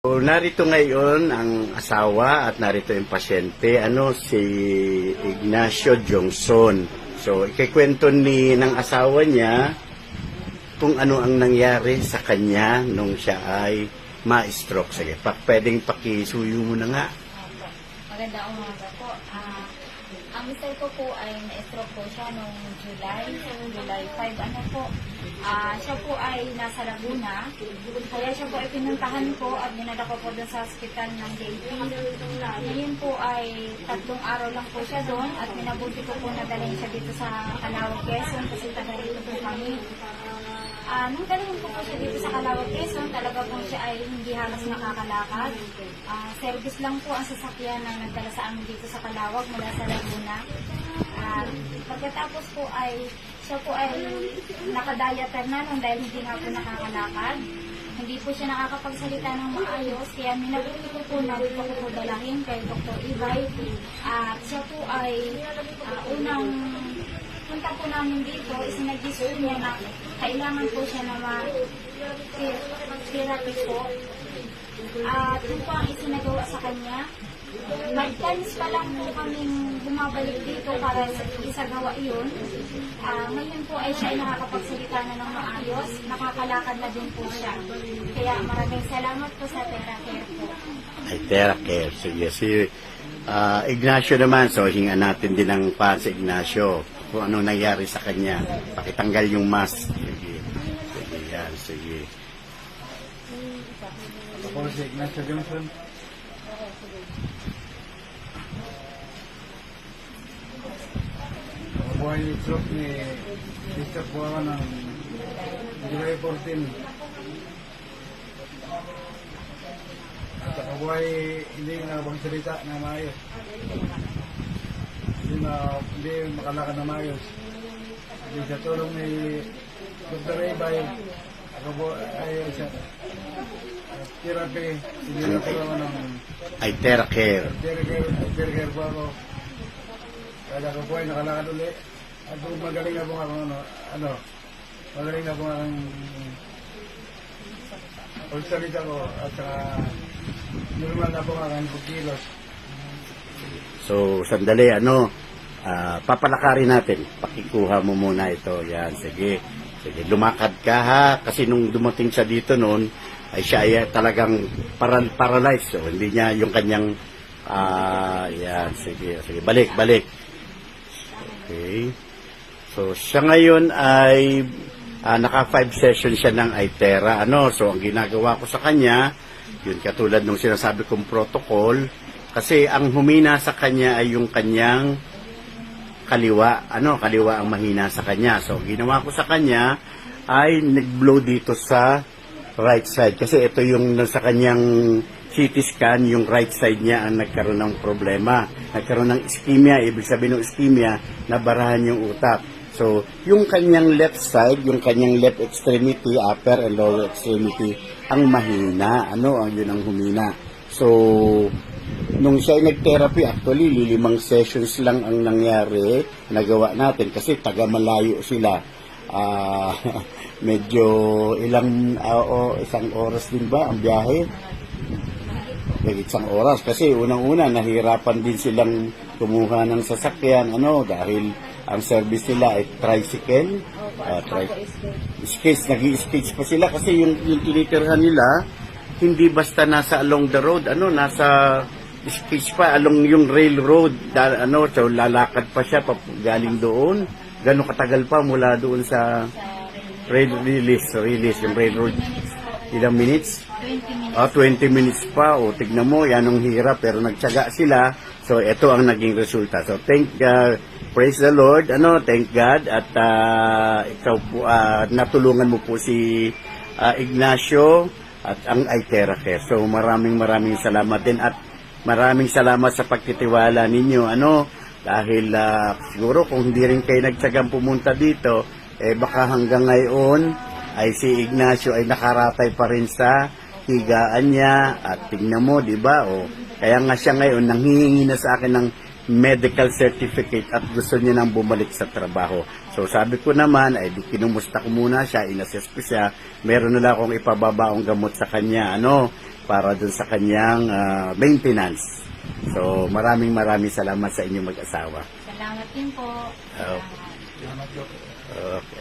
So, narito ngayon ang asawa at narito yung pasyente, si Ignacio Jongson. So, ikikwento ng asawa niya kung ano ang nangyari sa kanya nung siya ay ma-stroke. Sige, pwedeng pakisuyo mo na nga. Maganda umaga po. Ang mister ko po ay na-stroke po siya noong July 5. Siya po ay nasa Laguna. Kaya siya po ay pinuntahan ko at dinala ko po doon sa hospital ng JP. Ngayon po ay 3 araw lang po siya doon at minabuti ko po nadalhin siya dito sa Calauag, Quezon kasi taga dito po kami. Nung dalhin ko po siya dito sa Calauag, Quezon, talaga po siya ay hindi halos nakakalakad. Service lang po ang sasakyan na nagdala sa amin dito sa Calauag mula sa Laguna. Pagkatapos po ay siya po ay nakadiaper na nung dahil hindi nga po nakakalakad. Hindi po siya nakakapagsalita ng maayos, kaya minabuti ko po na dito ko po dalahin kay Dr. Ibay. At siya po ay unang punta po namin dito, isinag-gusto niya na kailangan po siya na ma-therapy po. At yun po ang isinagawa sa kanya. Mag-times pa lang po kaming bumabalik dito para isagawa yun. Ngayon po ay siya ay nakakapagsalita na ng maayos, nakakalakad na din po siya. Kaya maraming salamat po sa TheraCare po. Ay, TheraCare. Sige, si Ignacio naman. So, hinga natin din ang pa si Ignacio kung ano nangyari sa kanya. Pakitanggal yung mask. Sige, sige, yan, sige. Ako si Ignacio Johnson. Buhay ni stroke ni Mr. po ako ng July 14. At ako buhay hindi nakapagsalita na maayos. Hindi makalakad na maayos. Hindi sa tulong ni Dr. Ibay, ako po ay sa therapy. Hindi na po ako ng Ay, TheraCare. TheraCare po ako. Kaya ako po ay nakalakad ulit. At magaling na po ako, magaling na po ang pagsalita ko at saka normal na po ang pagkilos. So, sandali, papalakarin natin. Pakikuha mo muna ito. Yan, sige. Sige, lumakad ka ha. Kasi nung dumating siya dito noon, ay siya ay talagang paralyzed. So, hindi niya yung kanyang, yan, sige. Sige, balik. Okay. So, siya ngayon ay naka 5 sessions siya ng iThera. So, ang ginagawa ko sa kanya, yun katulad nung sinasabi kong protocol, kasi ang humina sa kanya ay yung kanyang kaliwa. Kaliwa ang mahina sa kanya. So, ginawa ko sa kanya ay nag-blow dito sa right side. Kasi ito yung sa kanyang CT scan, yung right side niya ang nagkaroon ng problema. Nagkaroon ng ischemia. Ibig sabihin ng ischemia, nabarahan yung utak. So, yung kanyang left side, yung kanyang left extremity, upper and lower extremity, ang mahina. Yun ang humina. So, nung siya ay nag-therapy, actually, 5 sessions lang ang nangyari, nagawa natin kasi taga-malayo sila. Medyo isang oras din ba ang biyahe? Isang oras kasi unang-una nahirapan din silang kumuha ng sasakyan dahil ang service nila ay tricycle, nag-i-skates pa sila kasi yung tinitirhan nila hindi basta nasa along the road, nasa skates pa along yung railroad, so lalakad pa siya galing doon. Gano'ng katagal pa mula doon sa release yung railroad? Ilang minutes? 20 minutes. 20 minutes pa. Tignan mo, yan ang hirap pero nagtiyaga sila. So, ito ang naging resulta. So, praise the Lord, thank God at ikaw po, natulungan mo po si Ignacio at ang iTheraCare. So, maraming salamat din at maraming salamat sa pagtitiwala ninyo. Dahil siguro kung hindi rin kayo nagtiyagang pumunta dito, baka hanggang ngayon ay si Ignacio ay nakaratay pa rin sa higaan niya at tingnan mo, di ba? Kaya nga siya ngayon nanghihingi na sa akin ng medical certificate at gusto niya nang bumalik sa trabaho. So sabi ko naman, kinumusta ko muna siya, inassess ko siya, meron na lang akong ipababaong gamot sa kanya, para dun sa kanyang maintenance. So, maraming salamat sa inyong mag-asawa. Salamat din po. Oh. Salamat. Salamat po. Okay.